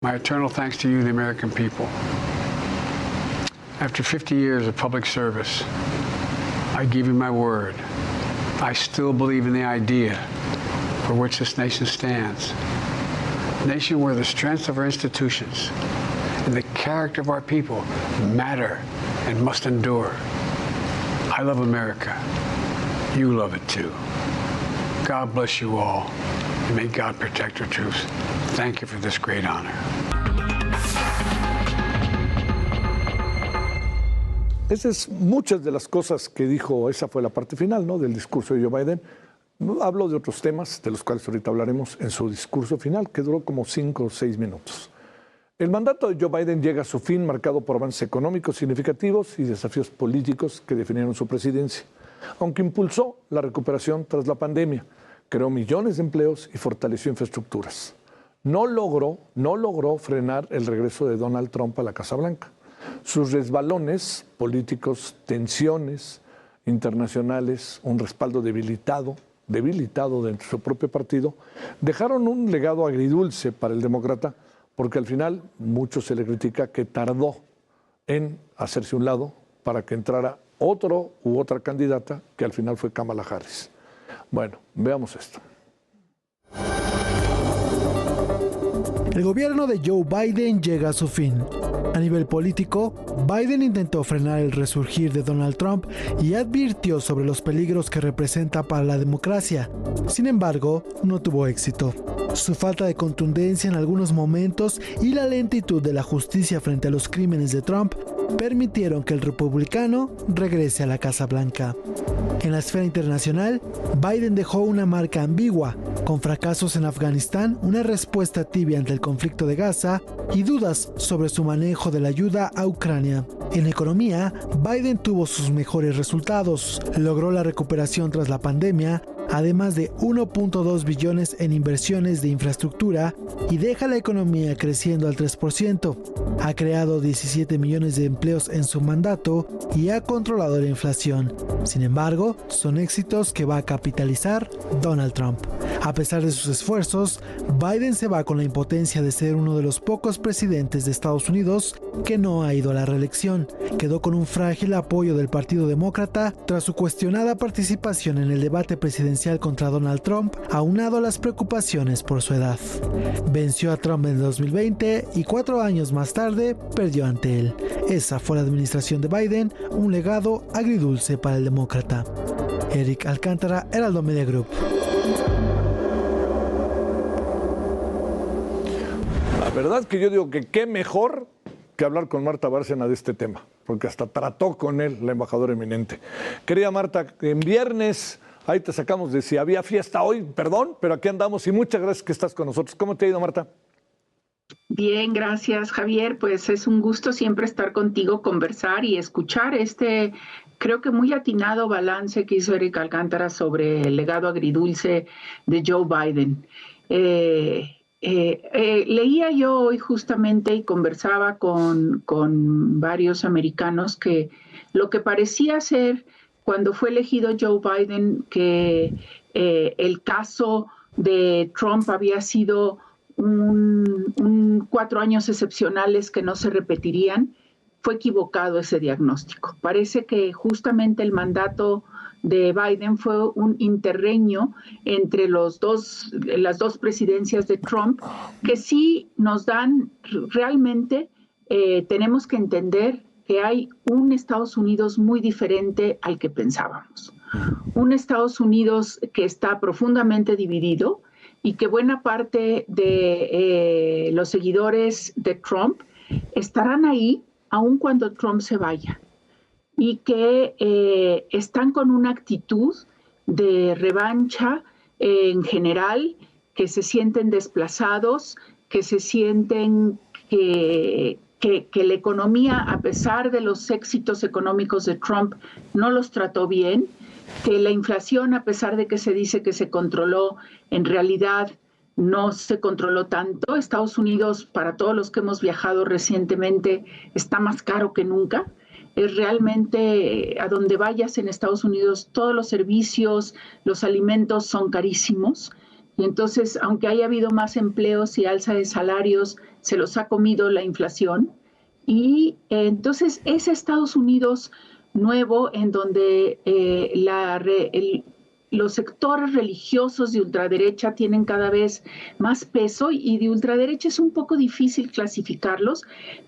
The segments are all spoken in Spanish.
My eternal thanks to you, the American people. After 50 years of public service, I give you my word. I still believe in the idea for which this nation stands. A nation where the strength of our institutions and the character of our people matter and must endure. I love America. You love it too. God bless you all, and may God protect our troops. Thank you for this great honor. Esas muchas de las cosas que dijo, esa fue la parte final, ¿no?, del discurso de Joe Biden. Hablo de otros temas, de los cuales ahorita hablaremos en su discurso final, que duró como 5 o 6 minutos. El mandato de Joe Biden llega a su fin marcado por avances económicos significativos y desafíos políticos que definieron su presidencia, aunque impulsó la recuperación tras la pandemia, creó millones de empleos y fortaleció infraestructuras. No logró frenar el regreso de Donald Trump a la Casa Blanca. Sus resbalones políticos, tensiones internacionales, un respaldo debilitado dentro de su propio partido, dejaron un legado agridulce para el demócrata, porque al final mucho se le critica que tardó en hacerse un lado para que entrara otro u otra candidata, que al final fue Kamala Harris. Bueno, veamos esto. El gobierno de Joe Biden llega a su fin. A nivel político, Biden intentó frenar el resurgir de Donald Trump y advirtió sobre los peligros que representa para la democracia. Sin embargo, no tuvo éxito. Su falta de contundencia en algunos momentos y la lentitud de la justicia frente a los crímenes de Trump permitieron que el republicano regrese a la Casa Blanca. En la esfera internacional, Biden dejó una marca ambigua, con fracasos en Afganistán, una respuesta tibia ante el conflicto de Gaza y dudas sobre su manejo de la ayuda a Ucrania. En economía, Biden tuvo sus mejores resultados, logró la recuperación tras la pandemia, además de 1.2 billones en inversiones de infraestructura y deja la economía creciendo al 3%. Ha creado 17 millones de empleos en su mandato y ha controlado la inflación. Sin embargo, son éxitos que va a capitalizar Donald Trump. A pesar de sus esfuerzos, Biden se va con la impotencia de ser uno de los pocos presidentes de Estados Unidos que no ha ido a la reelección. Quedó con un frágil apoyo del Partido Demócrata tras su cuestionada participación en el debate presidencial contra Donald Trump, aunado a las preocupaciones por su edad. Venció a Trump en 2020 y 4 años más tarde perdió ante él. Esa fue la administración de Biden, un legado agridulce para el demócrata. Eric Alcántara, Heraldo Media Group. La verdad que yo digo que qué mejor que hablar con Marta Bárcena de este tema, porque hasta trató con él la embajadora eminente. Querida Marta, en viernes, ahí te sacamos de si había fiesta hoy, perdón, pero aquí andamos y muchas gracias que estás con nosotros. ¿Cómo te ha ido, Marta? Bien, gracias, Javier. Pues es un gusto siempre estar contigo, conversar y escuchar este, creo que muy atinado balance que hizo Eric Alcántara sobre el legado agridulce de Joe Biden. Leía yo hoy justamente y conversaba con varios americanos que lo que parecía ser cuando fue elegido Joe Biden que el caso de Trump había sido 4 años excepcionales que no se repetirían, fue equivocado ese diagnóstico. Parece que justamente el mandato de Biden fue un interreño entre las dos presidencias de Trump, que sí nos dan realmente, tenemos que entender que hay un Estados Unidos muy diferente al que pensábamos. Un Estados Unidos que está profundamente dividido y que buena parte de los seguidores de Trump estarán ahí aun cuando Trump se vaya, y que están con una actitud de revancha en general, que se sienten desplazados, que se sienten que la economía, a pesar de los éxitos económicos de Trump, no los trató bien, que la inflación, a pesar de que se dice que se controló, en realidad no se controló tanto. Estados Unidos, para todos los que hemos viajado recientemente, está más caro que nunca. Es realmente, a donde vayas en Estados Unidos, todos los servicios, los alimentos son carísimos. Y entonces, aunque haya habido más empleos y alza de salarios, se los ha comido la inflación. Y entonces ese Estados Unidos nuevo en donde los sectores religiosos de ultraderecha tienen cada vez más peso, y de ultraderecha es un poco difícil clasificarlos,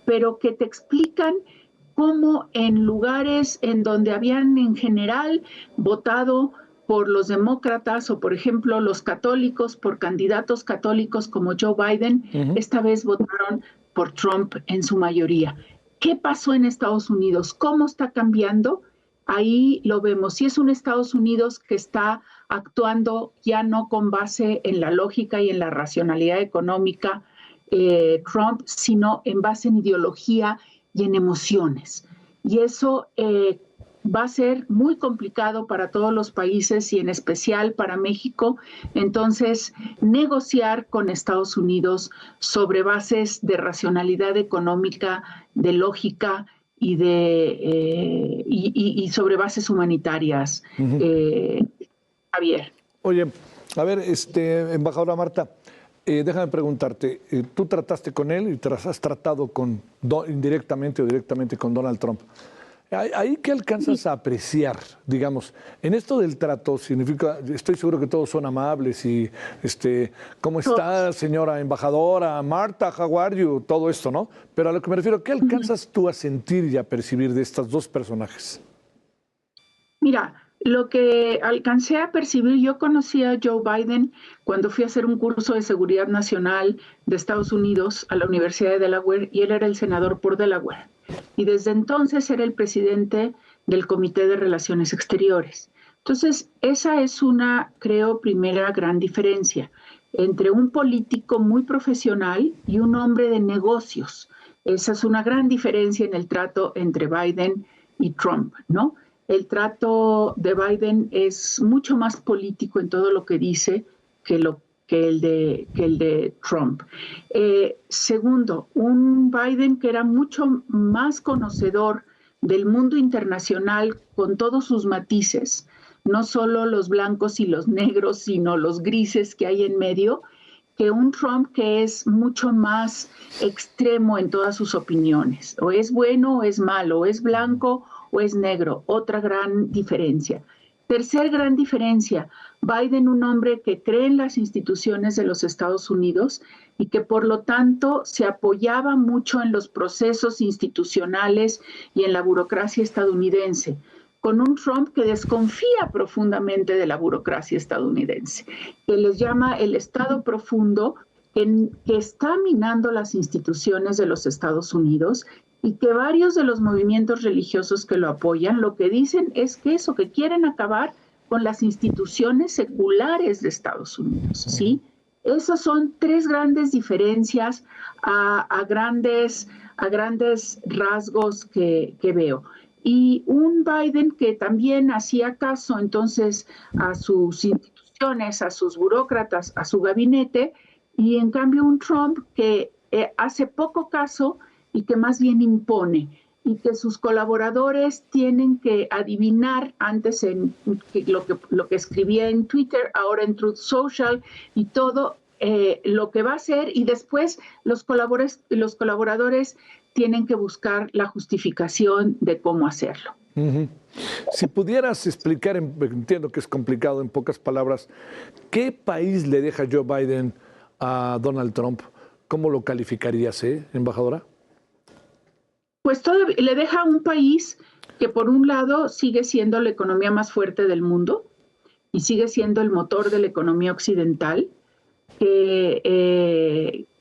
pero que te explican cómo en lugares en donde habían en general votado por los demócratas o, por ejemplo, los católicos, por candidatos católicos como Joe Biden, esta vez votaron por Trump en su mayoría. ¿Qué pasó en Estados Unidos? ¿Cómo está cambiando? Ahí lo vemos. Sí, es un Estados Unidos que está actuando ya no con base en la lógica y en la racionalidad económica, Trump, sino en base en ideología y en emociones. Y eso va a ser muy complicado para todos los países y en especial para México. Entonces, negociar con Estados Unidos sobre bases de racionalidad económica, de lógica y sobre bases humanitarias. Javier. Oye, a ver, embajadora Marta, déjame preguntarte, tú trataste con él y has tratado indirectamente o directamente con Donald Trump. ¿Ahí qué alcanzas a apreciar, digamos? En esto del trato significa, estoy seguro que todos son amables y, ¿cómo está, señora embajadora? Marta, how are you? Todo esto, ¿no? Pero a lo que me refiero, ¿qué alcanzas tú a sentir y a percibir de estos dos personajes? Mira, lo que alcancé a percibir, yo conocí a Joe Biden cuando fui a hacer un curso de seguridad nacional de Estados Unidos a la Universidad de Delaware, y él era el senador por Delaware. Y desde entonces era el presidente del Comité de Relaciones Exteriores. Entonces, esa es una, creo, primera gran diferencia entre un político muy profesional y un hombre de negocios. Esa es una gran diferencia en el trato entre Biden y Trump, ¿no? El trato de Biden es mucho más político en todo lo que dice que el de Trump. Segundo, un Biden que era mucho más conocedor del mundo internacional con todos sus matices, no solo los blancos y los negros, sino los grises que hay en medio, que un Trump que es mucho más extremo en todas sus opiniones. O es bueno o es malo, o es blanco o es negro. Otra gran diferencia. Tercer gran diferencia, Biden, un hombre que cree en las instituciones de los Estados Unidos y que por lo tanto se apoyaba mucho en los procesos institucionales y en la burocracia estadounidense, con un Trump que desconfía profundamente de la burocracia estadounidense, que les llama el Estado profundo, que está minando las instituciones de los Estados Unidos, y que varios de los movimientos religiosos que lo apoyan lo que dicen es que quieren acabar con las instituciones seculares de Estados Unidos, ¿sí? Esas son tres grandes diferencias a grandes rasgos que veo. Y un Biden que también hacía caso entonces a sus instituciones, a sus burócratas, a su gabinete, y en cambio un Trump que hace poco caso y que más bien impone, y que sus colaboradores tienen que adivinar antes en lo que escribía en Twitter, ahora en Truth Social y todo lo que va a hacer, y después los colaboradores tienen que buscar la justificación de cómo hacerlo. Si pudieras explicar, entiendo que es complicado en pocas palabras, ¿qué país le deja Joe Biden a Donald Trump? ¿Cómo lo calificarías, embajadora? Pues le deja un país que por un lado sigue siendo la economía más fuerte del mundo y sigue siendo el motor de la economía occidental,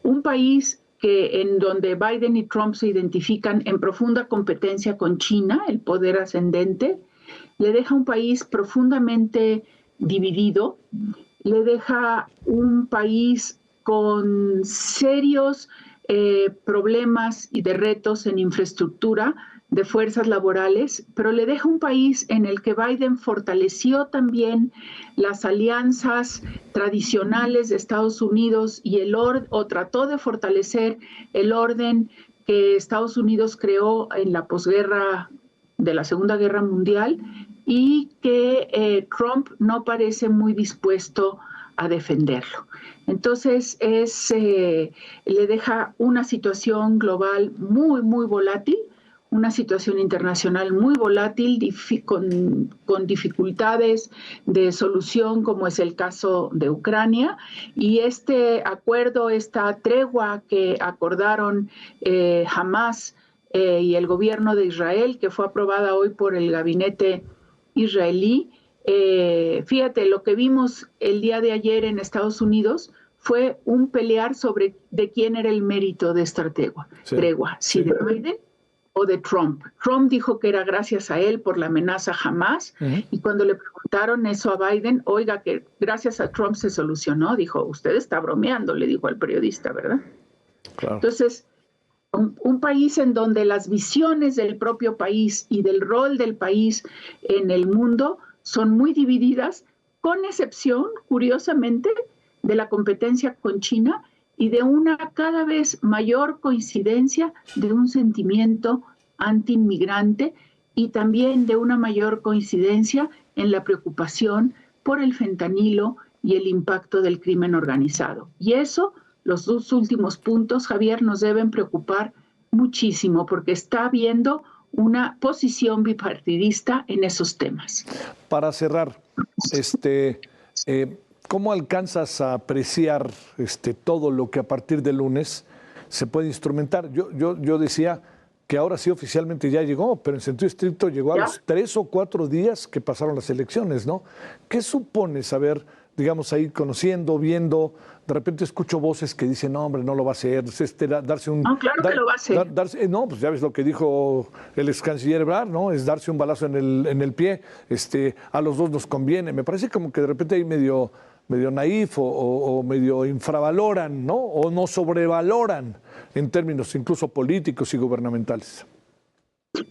un país en donde Biden y Trump se identifican en profunda competencia con China, el poder ascendente, le deja un país profundamente dividido, le deja un país con serios problemas y de retos en infraestructura, de fuerzas laborales, pero le deja un país en el que Biden fortaleció también las alianzas tradicionales de Estados Unidos y trató de fortalecer el orden que Estados Unidos creó en la posguerra de la Segunda Guerra Mundial, y que Trump no parece muy dispuesto a defenderlo. Entonces, le deja una situación global muy, muy volátil, una situación internacional muy volátil, con dificultades de solución, como es el caso de Ucrania. Y este acuerdo, esta tregua que acordaron Hamás y el gobierno de Israel, que fue aprobada hoy por el gabinete israelí, fíjate, lo que vimos el día de ayer en Estados Unidos fue un pelear sobre de quién era el mérito de esta tregua, si de Biden o de Trump. Trump dijo que era gracias a él por la amenaza Hamás, y cuando le preguntaron eso a Biden, oiga, que gracias a Trump se solucionó, dijo, usted está bromeando, le dijo al periodista, ¿verdad? Claro. Entonces, un país en donde las visiones del propio país y del rol del país en el mundo son muy divididas, con excepción, curiosamente, de la competencia con China y de una cada vez mayor coincidencia de un sentimiento anti-inmigrante y también de una mayor coincidencia en la preocupación por el fentanilo y el impacto del crimen organizado. Y eso, los dos últimos puntos, Javier, nos deben preocupar muchísimo porque está habiendo una posición bipartidista en esos temas. Para cerrar, ¿cómo alcanzas a apreciar todo lo que a partir del lunes se puede instrumentar? Yo decía que ahora sí oficialmente ya llegó, pero en sentido estricto llegó a los 3 o 4 días que pasaron las elecciones, ¿no? ¿Qué supone saber, digamos, ahí conociendo, viendo? De repente escucho voces que dicen, no, hombre, no lo va a hacer, darse un... No, claro que lo va a hacer. No, pues ya ves lo que dijo el ex canciller Ebrard, ¿no? Es darse un balazo en el pie, a los dos nos conviene. Me parece como que de repente hay medio naif o medio infravaloran, ¿no? O no sobrevaloran en términos incluso políticos y gubernamentales.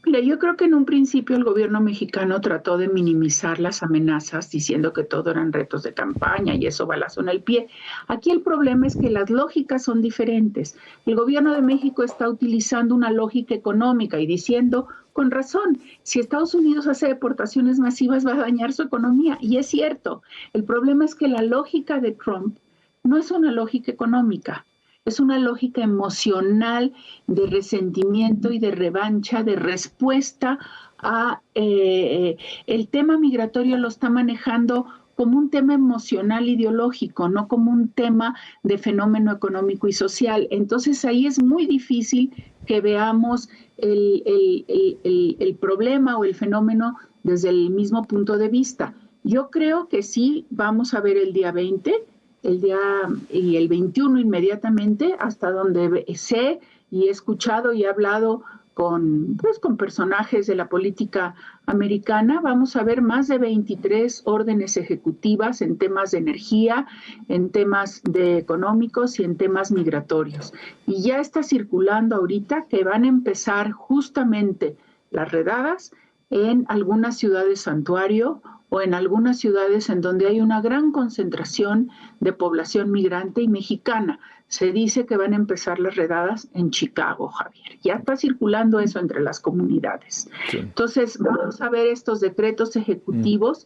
Mira, yo creo que en un principio el gobierno mexicano trató de minimizar las amenazas diciendo que todo eran retos de campaña y eso balazo en el pie. Aquí el problema es que las lógicas son diferentes. El gobierno de México está utilizando una lógica económica y diciendo, con razón, si Estados Unidos hace deportaciones masivas va a dañar su economía. Y es cierto, el problema es que la lógica de Trump no es una lógica económica. Es una lógica emocional de resentimiento y de revancha, de respuesta a el tema migratorio lo está manejando como un tema emocional ideológico, no como un tema de fenómeno económico y social. Entonces ahí es muy difícil que veamos el problema o el fenómeno desde el mismo punto de vista. Yo creo que sí vamos a ver el día 20, y el 21 inmediatamente, hasta donde sé y he escuchado y he hablado con personajes de la política americana, vamos a ver más de 23 órdenes ejecutivas en temas de energía, en temas económicos y en temas migratorios. Y ya está circulando ahorita que van a empezar justamente las redadas en algunas ciudades santuario o en algunas ciudades en donde hay una gran concentración de población migrante y mexicana. Se dice que van a empezar las redadas en Chicago, Javier. Ya está circulando eso entre las comunidades. Sí. Entonces, vamos a ver estos decretos ejecutivos.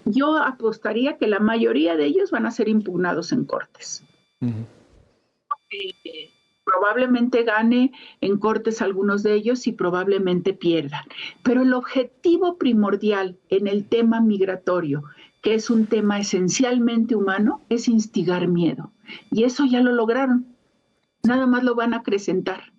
Yo apostaría que la mayoría de ellos van a ser impugnados en cortes. Probablemente gane en cortes algunos de ellos y probablemente pierdan. Pero el objetivo primordial en el tema migratorio, que es un tema esencialmente humano, es instigar miedo. Y eso ya lo lograron. Nada más lo van a acrecentar.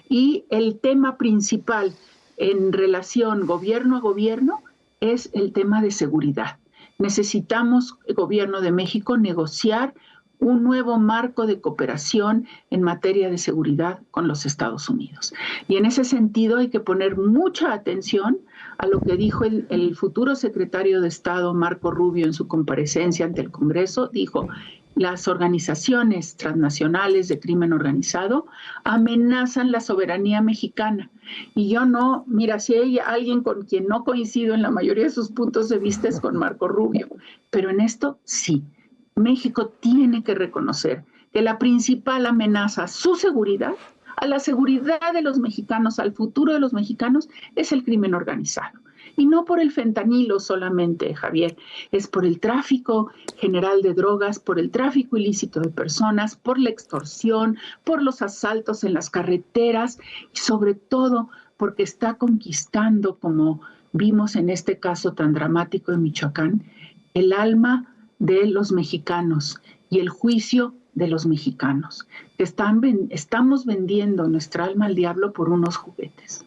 Y el tema principal en relación gobierno a gobierno es el tema de seguridad. Necesitamos, el gobierno de México, negociar un nuevo marco de cooperación en materia de seguridad con los Estados Unidos. Y en ese sentido hay que poner mucha atención a lo que dijo el futuro secretario de Estado, Marco Rubio, en su comparecencia ante el Congreso. Dijo, las organizaciones transnacionales de crimen organizado amenazan la soberanía mexicana. Y yo no, mira, si hay alguien con quien no coincido en la mayoría de sus puntos de vista es con Marco Rubio, pero en esto sí. México tiene que reconocer que la principal amenaza a su seguridad, a la seguridad de los mexicanos, al futuro de los mexicanos, es el crimen organizado. Y no por el fentanilo solamente, Javier, es por el tráfico general de drogas, por el tráfico ilícito de personas, por la extorsión, por los asaltos en las carreteras y sobre todo porque está conquistando, como vimos en este caso tan dramático de Michoacán, el alma de los mexicanos y el juicio de los mexicanos. Estamos vendiendo nuestra alma al diablo por unos juguetes.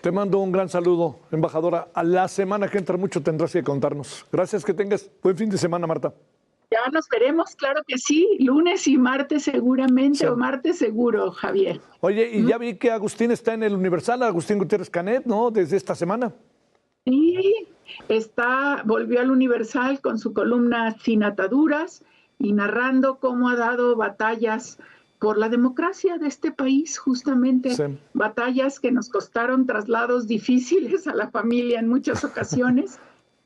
Te mando un gran saludo, embajadora. A la semana que entra mucho tendrás que contarnos. Gracias, que tengas buen fin de semana, Marta. Ya nos veremos, claro que sí, lunes y martes seguramente, sí. O martes seguro, Javier. Oye, y ya vi que Agustín está en el Universal, Agustín Gutiérrez Canet, ¿no? Desde esta semana. Sí, volvió al Universal con su columna Sin Ataduras y narrando cómo ha dado batallas por la democracia de este país, justamente, sí. Batallas que nos costaron traslados difíciles a la familia en muchas ocasiones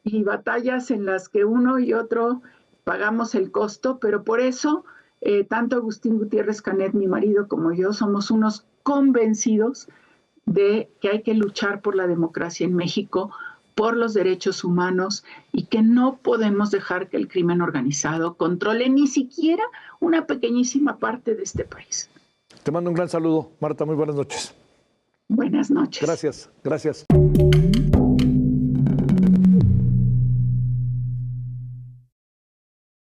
y batallas en las que uno y otro pagamos el costo, pero por eso tanto Agustín Gutiérrez Canet, mi marido, como yo somos unos convencidos de que hay que luchar por la democracia en México, por los derechos humanos y que no podemos dejar que el crimen organizado controle ni siquiera una pequeñísima parte de este país. Te mando un gran saludo, Marta, muy buenas noches. Buenas noches. Gracias, gracias.